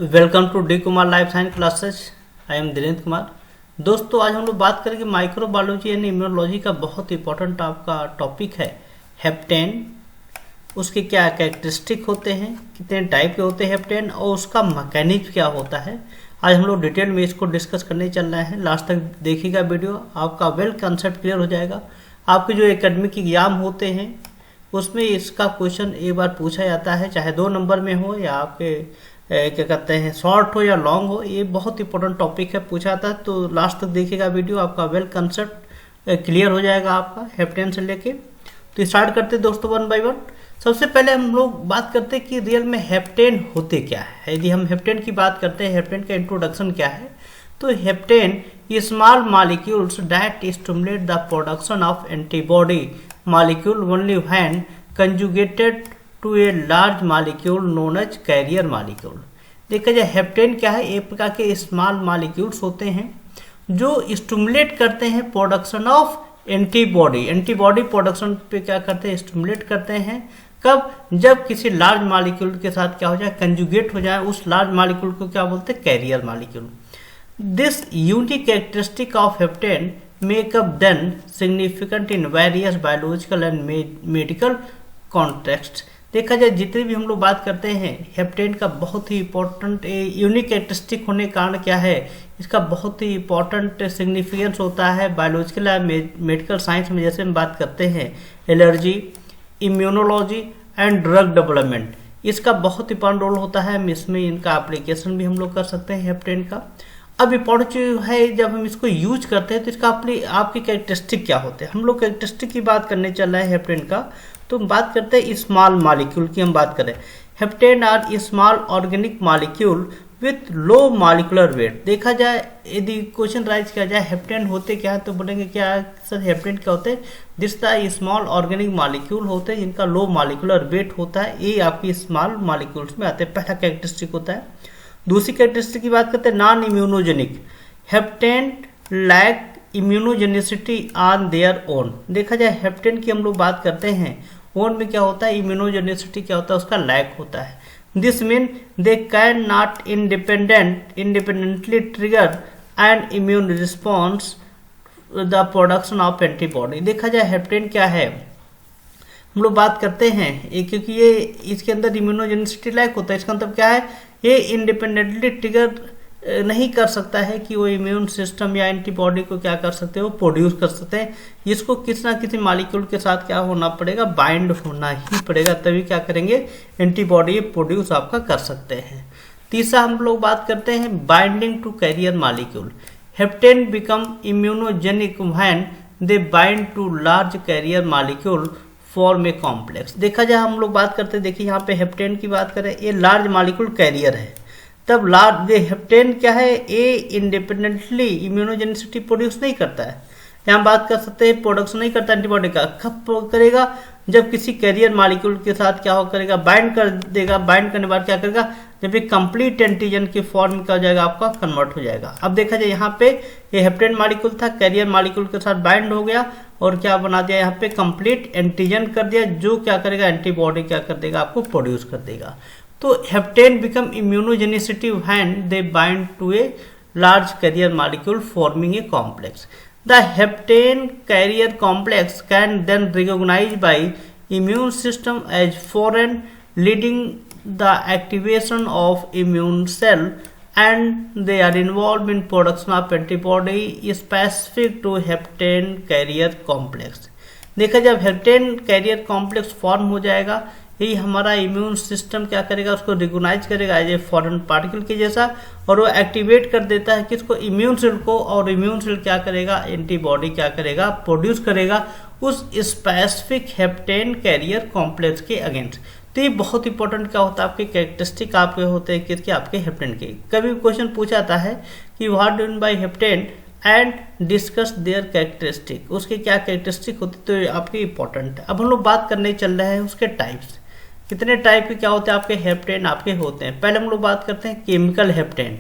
Welcome to D Kumar life science classes. I am Dinesh Kumar. दोस्तों, आज हम लोग बात करेंगे माइक्रोबायोलॉजी यानी इम्यूनोलॉजी का बहुत इंपॉर्टेंट आपका टॉपिक है हेप्टेन। उसके क्या कैरेक्टरिस्टिक होते हैं, कितने टाइप के होते हैं हेप्टेन और उसका मैकेनिज्म क्या होता है। आज हम लोग डिटेल में इसको डिस्कस करने चल रहे हैं। लास्ट तक देखिएगा वीडियो, आपका वेल कंसेप्ट क्लियर हो जाएगा। आपके जो एकेडमिक एग्जाम होते हैं उसमें इसका क्वेश्चन एक बार पूछा जाता है, चाहे 2 नंबर में हो या आपके क्या कहते हैं शॉर्ट हो या लॉन्ग हो। ये बहुत इंपॉर्टेंट टॉपिक है, पूछा था। तो लास्ट तक देखिएगा वीडियो, आपका वेल कंसेप्ट क्लियर हो जाएगा आपका हेप्टेन से लेके। तो स्टार्ट करते हैं दोस्तों वन बाय वन। सबसे पहले हम लोग बात करते हैं कि रियल में हेप्टेन होते क्या है। यदि हम हेप्टेन की बात करते हैं, हेप्टेन का इंट्रोडक्शन क्या है, तो hapten small molecules that stimulate the production of antibody molecule only when conjugated to a large molecule known as carrier molecule. देखा जाए हेप्टेन क्या है, एक प्रकार के स्मॉल मॉलिक्यूल्स होते हैं जो स्टिमुलेट करते हैं production of antibody. Antibody production पे क्या करते हैं, स्टिमुलेट करते हैं। कब? जब किसी लार्ज मॉलिक्यूल के साथ क्या हो जाए, कंजुगेट हो जाए। उस लार्ज मॉलिक्यूल को क्या बोलते हैं, carrier molecule. This unique characteristic of hapten make up then significant in various biological and medical context. देखा जाए जितनी भी हम लोग बात करते हैं हेप्टेन का बहुत ही इंपॉर्टेंट यूनिक कैरेक्टरिस्टिक होने के कारण क्या है, इसका बहुत ही इंपॉर्टेंट सिग्निफिकेंस होता है बायोलॉजिकल या मेडिकल साइंस में। जैसे हम बात करते हैं allergy, immunology and drug development, इसका बहुत इंपॉर्टेंट रोल होता है। इसमें इनका एप्लीकेशन भी हम लोग कर सकते हैं हेप्टेन का। अब इंपॉर्टेंट जो है, जब हम इसको यूज करते हैं तो इसका आपकी कैरेक्टरिस्टिक क्या होते हैं। हम लोग कैरेक्टरिस्टिक की बात करने चल रहे हैं हेप्टेन का। तो हम बात करते हैं स्मॉल मॉलिक्यूल की। हम बात करें hapten are small organic molecule with low molecular weight. देखा जाए यदि क्वेश्चन राइज किया जाए हेप्टेन होते क्या है, तो बोलेंगे क्या सर हेप्टेन क्या होते हैं, this the small organic molecule होते हैं जिनका लो मॉलिक्यूलर वेट होता है। ये आपकी स्मॉल मॉलिक्यूल्स में आते हैं, पहला कैरेक्टरिस्टिक होता है। दूसरी कैरेक्टरिस्टिक की बात करते हैं non immunogenic. Hapten lack immunogenicity on their own. देखा जाए हेप्टेन की हम लोग बात करते हैं, ओन में क्या होता है, इम्यूनोजेनिसिटी क्या होता है, उसका लैक होता है। This mean they can not independently trigger and immune response the production of antibody. देखा जाए हेप्टेन क्या है, हम लोग बात करते हैं क्योंकि ये इसके अंदर इम्यूनोजेनिसिटी लैक होता है। इसका मतलब क्या है, ये इंडिपेंडेंटली ट्रिगर नहीं कर सकता है कि वो इम्यून सिस्टम या एंटीबॉडी को क्या कर सकते हैं, वो प्रोड्यूस कर सकते हैं। इसको किसी ना किसी मॉलिक्यूल के साथ क्या होना पड़ेगा, बाइंड होना ही पड़ेगा, तभी क्या करेंगे एंटीबॉडी प्रोड्यूस आपका कर सकते हैं। तीसरा हम लोग बात करते हैं binding to carrier molecule. Hapten become immunogenic when they bind to large carrier molecule form a complex. देखा जाए हम लोग बात करते हैं, देखिए यहाँ पे हेप्टेन की बात करें, ये लार्ज मॉलिक्यूल कैरियर है। तब लार्ज हेप्टेन क्या है, ये इंडिपेंडेंटली इम्यूनोजेनिसिटी प्रोड्यूस नहीं करता है। यहाँ बात कर सकते हैं प्रोडक्शन नहीं करता एंटीबॉडी का। कब करेगा, जब किसी कैरियर मॉलिक्यूल के साथ क्या हो करेगा, बाइंड कर देगा। बाइंड करने के बाद क्या करेगा, जब ये कंप्लीट एंटीजन की फॉर्म का हो जाएगा, आपका कन्वर्ट हो जाएगा। अब देखा जाए यहाँ पे ये हेप्टेन मॉलिक्यूल था, कैरियर मॉलिक्यूल के साथ बाइंड हो गया और क्या बना दिया, यहाँ पे कंप्लीट एंटीजन कर दिया, जो क्या करेगा एंटीबॉडी क्या कर देगा, आपको प्रोड्यूस कर देगा। तो hapten become immunogenicity when they bind to a large carrier molecule forming a complex. The hapten carrier complex can then recognize by immune system as foreign, leading the activation of immune cell, and they are involved in production of antibody specific to heparin carrier complex। देखा जब heptane carrier complex form हो जाएगा, यही हमारा immune system क्या करेगा, उसको recognise करेगा एज ए फॉरेन पार्टिकल के जैसा, और वो एक्टिवेट कर देता है किसको, इम्यून सेल को। और इम्यून सेल क्या करेगा, एंटीबॉडी क्या करेगा, प्रोड्यूस करेगा उस स्पेसिफिक हेप्टेन कैरियर कॉम्प्लेक्स के अगेंस्ट। तो ये बहुत इंपॉर्टेंट क्या होता है, आपके कैरेक्टरिस्टिक आपके होते हैं किसके, आपके हेप्टेन के। कभी क्वेश्चन पूछा था है कि what do mean by heptane and discuss their characteristic, उसके क्या कैरेक्टरिस्टिक होते, तो आपके इंपॉर्टेंट है। अब हम लोग बात करने चल रहे हैं उसके टाइप्स, कितने टाइप के क्या होते हैं आपके हेप्टेन आपके होते हैं। पहले हम लोग बात करते हैं केमिकल हेप्टेन।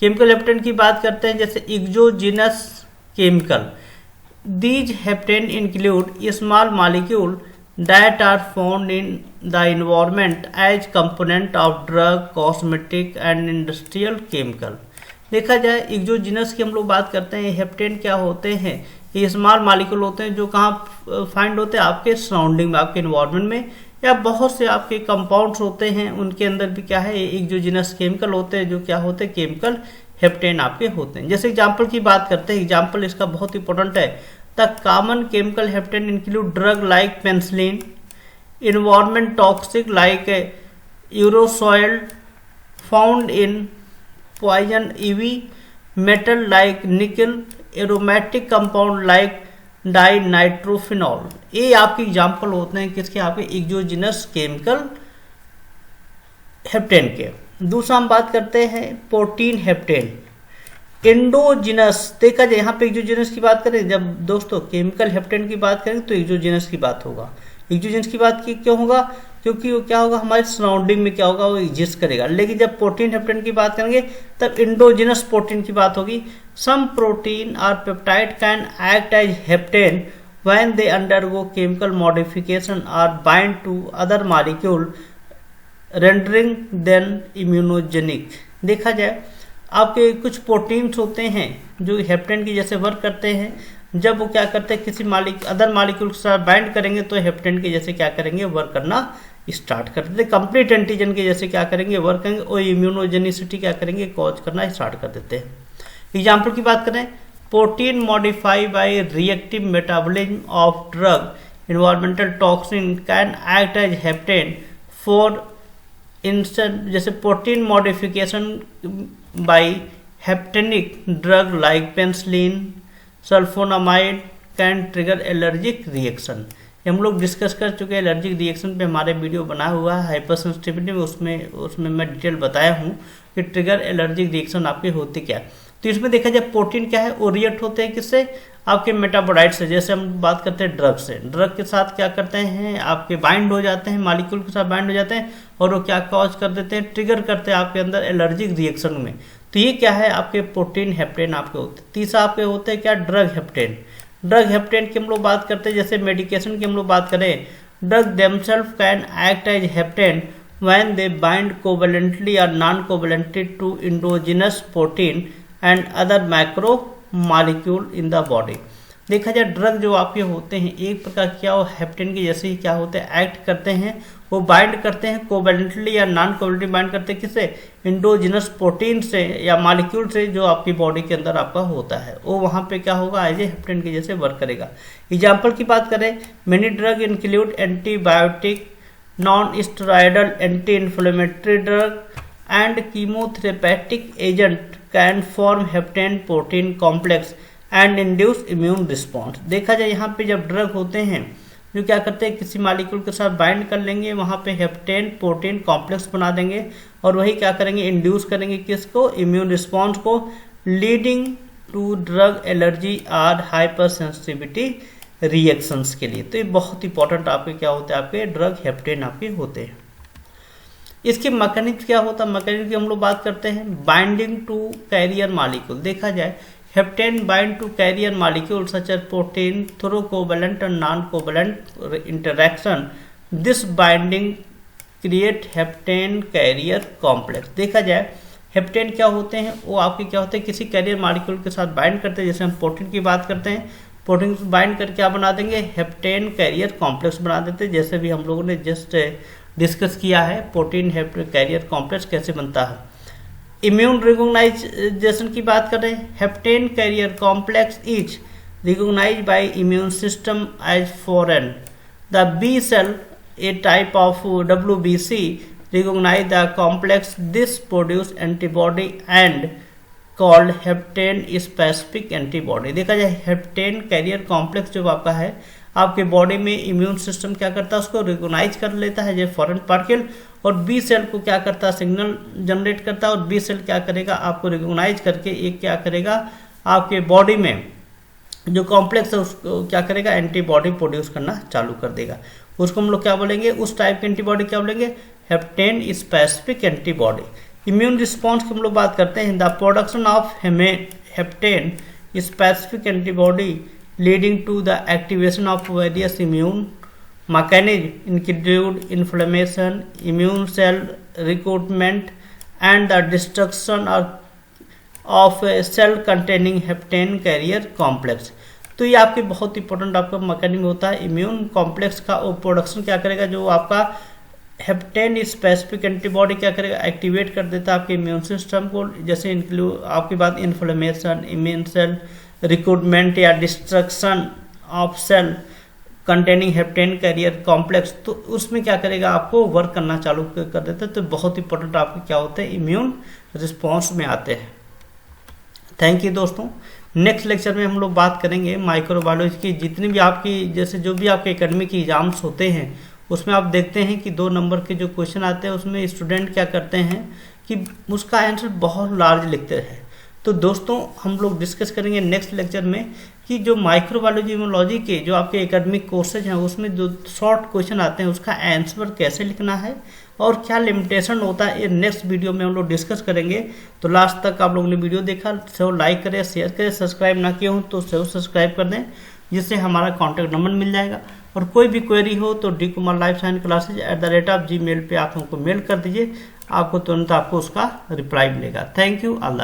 केमिकल हेप्टेन की बात करते हैं, जैसे exogenous chemical. These hapten include small molecule that are found in the environment as component of drug, cosmetic and industrial chemical. देखा जाए एक्सोजीनस की हम लोग बात करते हैं, हेप्टेन क्या होते हैं, ये स्मॉल मॉलिक्यूल होते हैं जो कहाँ फाइंड होते हैं, आपके सराउंडिंग में, आपके इन्वायरमेंट में, या बहुत से आपके कंपाउंड्स होते हैं उनके अंदर भी क्या है एक्सोजीनस केमिकल होते हैं, जो क्या होते हैं केमिकल हेप्टेन आपके होते हैं। जैसे एग्जाम्पल की बात करते हैं, एग्जाम्पल इसका बहुत इंपॉर्टेंट है। The common chemical hapten include drug like penicillin, environment toxic like urushiol found in poison ivy, metal like nickel, aromatic compound like dinitrophenol. ये आपके एग्जाम्पल होते हैं किसके, आपके एक्सोजीनस केमिकल हेप्टेन के। दूसरा हम बात करते हैं प्रोटीन हेप्टेन। एंडोजिनस, देखा जाए यहाँ पे एक्सोजीनस की बात करें, जब दोस्तों केमिकल हेप्टेन की बात करेंगे तो एक्सोजीनस की बात होगा। एक्सोजीनस की बात क्यों होगा, क्योंकि वो क्या होगा हमारे सराउंडिंग में क्या होगा वो एग्जिस्ट करेगा। लेकिन जब प्रोटीन हेप्टेन की बात करेंगे तब एंडोजिनस प्रोटीन की बात होगी। सम प्रोटीन और peptide can act as hapten when they undergo chemical modification और bind to other molecule rendering then immunogenic. देखा जाए आपके कुछ प्रोटीन्स होते हैं जो हेप्टेन की जैसे वर्क करते हैं, जब वो क्या करते हैं किसी अदर मॉलिक्यूल के साथ बाइंड करेंगे तो हेप्टेन के जैसे क्या करेंगे वर्क करना स्टार्ट कर देते हैं। कंप्लीट एंटीजन के जैसे क्या करेंगे वर्क करेंगे और इम्यूनोजेनिसिटी क्या करेंगे कॉज करना स्टार्ट कर देते हैं। एग्जाम्पल की बात करें, protein modify by reactive metabolism of drug environmental toxin can act as hapten for instant, जैसे protein modification by haptenic drug like penicillin, sulfonamide can trigger allergic reaction. हम लोग डिस्कस कर चुके हैं एलर्जिक रिएक्शन पे, हमारे वीडियो बना हुआ है हाइपर सेंसिटिविटी में, उसमें मैं डिटेल बताया हूँ कि ट्रिगर एलर्जिक रिएक्शन आपके होती क्या है। तो इसमें देखा जाए प्रोटीन क्या है, वो रिएक्ट होते हैं किससे, आपके मेटाबोलाइट से। जैसे हम बात करते हैं ड्रग से, ड्रग के साथ क्या करते हैं आपके बाइंड हो जाते हैं, मॉलिक्यूल के साथ बाइंड हो जाते हैं और वो क्या कॉज कर देते हैं, ट्रिगर करते हैं आपके अंदर एलर्जिक रिएक्शन में। तो ये क्या है आपके प्रोटीन हेप्टेन आपके होते हैं। तीसरा आपके होते हैं क्या, ड्रग हेप्टेन। ड्रग हेप्टेन की हम लोग बात करते हैं, जैसे मेडिकेशन की हम लोग बात करें, drug themselves can act as hapten when they bind covalently और non covalently to endogenous protein and other macro molecule in the body. देखा जाए ड्रग जो आपके होते हैं एक प्रकार क्या हो हेप्टेन के जैसे ही क्या होते हैं एक्ट करते हैं, वो बाइंड करते हैं कोवेलेंटली या नॉन कोवेलेंटली बाइंड करते हैं किससे, इंडोजिनस प्रोटीन से या मॉलिक्यूल से जो आपकी बॉडी के अंदर आपका होता है, वो वहाँ पे क्या होगा एज ए हेप्टेन के जैसे वर्क करेगा। एग्जाम्पल की बात करें, many drug include antibiotic, non steroidal anti inflammatory drug and chemotherapeutic agent can form heptane protein complex and induce immune response. देखा जाए यहाँ पे जब ड्रग होते हैं जो क्या करते हैं किसी मॉलिक्यूल के साथ बाइंड कर लेंगे, वहाँ पे हेप्टेन प्रोटीन कॉम्प्लेक्स बना देंगे और वही क्या करेंगे इंड्यूस करेंगे किसको, इम्यून रिस्पॉन्स को, लीडिंग टू ड्रग एलर्जी और हाइपर सेंसिटिविटी रिएक्शंस के लिए। तो ये बहुत इंपॉर्टेंट आपके क्या होते हैं, आपके ड्रग हेप्टेन आपके होते हैं। इसके मैकेनिज्म क्या होता है, मैकेनिज्म की हम लोग बात करते हैं, बाइंडिंग टू कैरियर मॉलिक्यूल। देखा जाए hapten bind to carrier molecule such as protein through covalent और non covalent interaction, this binding create hapten carrier complex. देखा जाए हेप्टेन क्या होते हैं, वो आपके क्या होते हैं किसी कैरियर मॉलिक्यूल के साथ बाइंड करते हैं। जैसे हम प्रोटीन की बात करते हैं, प्रोटीन बाइंड कर क्या बना देंगे, हेप्टेन कैरियर कॉम्प्लेक्स बना देते हैं। जैसे भी हम लोगों ने जस्ट डिस्कस किया है प्रोटीन हेप्टेन कैरियर कॉम्प्लेक्स कैसे बनता है। इम्यून रिकॉग्नाइजेशन की बात करें, hapten carrier complex is recognized by immune system as foreign. The B cell, a type of WBC, recognize the complex. This produce antibody and called hapten specific antibody. देखा जाए heptane carrier complex जो आपका है आपके body में immune system क्या करता है उसको रिकॉग्नाइज कर लेता है जो फॉरेन पार्टिकल, और बी सेल को क्या करता है सिग्नल जनरेट करता है, और बी सेल क्या करेगा आपको रिकॉग्नाइज करके एक क्या करेगा आपके बॉडी में जो कॉम्प्लेक्स है उसको क्या करेगा एंटीबॉडी प्रोड्यूस करना चालू कर देगा। उसको हम लोग क्या बोलेंगे, उस टाइप की एंटीबॉडी क्या बोलेंगे, hapten specific antibody. Immune response की हम लोग बात करते हैं, the production of hapten specific antibody leading to the activation of various immune mechanism include inflammation, immune cell recruitment, and the destruction of a cell containing hapten carrier complex. तो ये आपके बहुत इंपॉर्टेंट आपका मैकेनिज्म होता है। Immune complex का production क्या करेगा, जो आपका हेप्टेन स्पेसिफिक एंटीबॉडी क्या करेगा, एक्टिवेट कर देता है आपके इम्यून सिस्टम को। जैसे इंक्लूड आपकी बात इन्फ्लेमेशन, इम्यून सेल रिक्रूटमेंट या destruction of cell containing hapten carrier complex, तो उसमें क्या करेगा, आपको वर्क करना चालू कर देता है। तो बहुत इंपॉर्टेंट आपके क्या होते हैं, इम्यून रिस्पॉन्स में आते हैं। थैंक यू दोस्तों। नेक्स्ट लेक्चर में हम लोग बात करेंगे माइक्रोबायोलॉजी की। जितनी भी आपकी जैसे जो भी आपके एकेडमिक एग्जाम्स होते हैं उसमें आप देखते हैं कि 2 नंबर के जो क्वेश्चन आते हैं उसमें स्टूडेंट क्या करते हैं कि उसका आंसर बहुत लार्ज लिखते हैं। तो दोस्तों हम लोग डिस्कस करेंगे नेक्स्ट लेक्चर में कि जो माइक्रोबायोलॉजी इम्यूनोलॉजी के जो आपके एकेडमिक कोर्सेज हैं उसमें जो शॉर्ट क्वेश्चन आते हैं उसका आंसर कैसे लिखना है और क्या लिमिटेशन होता है, ये नेक्स्ट वीडियो में हम लोग डिस्कस करेंगे। तो लास्ट तक आप लोगों ने वीडियो देखा, सो लाइक करें, शेयर करें, सब्सक्राइब ना किए हो तो सब्सक्राइब कर दें, जिससे हमारा कॉन्टैक्ट नंबर मिल जाएगा। और कोई भी क्वेरी हो तो dkumarlifescienceClasses@gmail पे आप हमको मेल कर दीजिए, आपको तुरंत आपको उसका रिप्लाई मिलेगा। Thank you, Allah.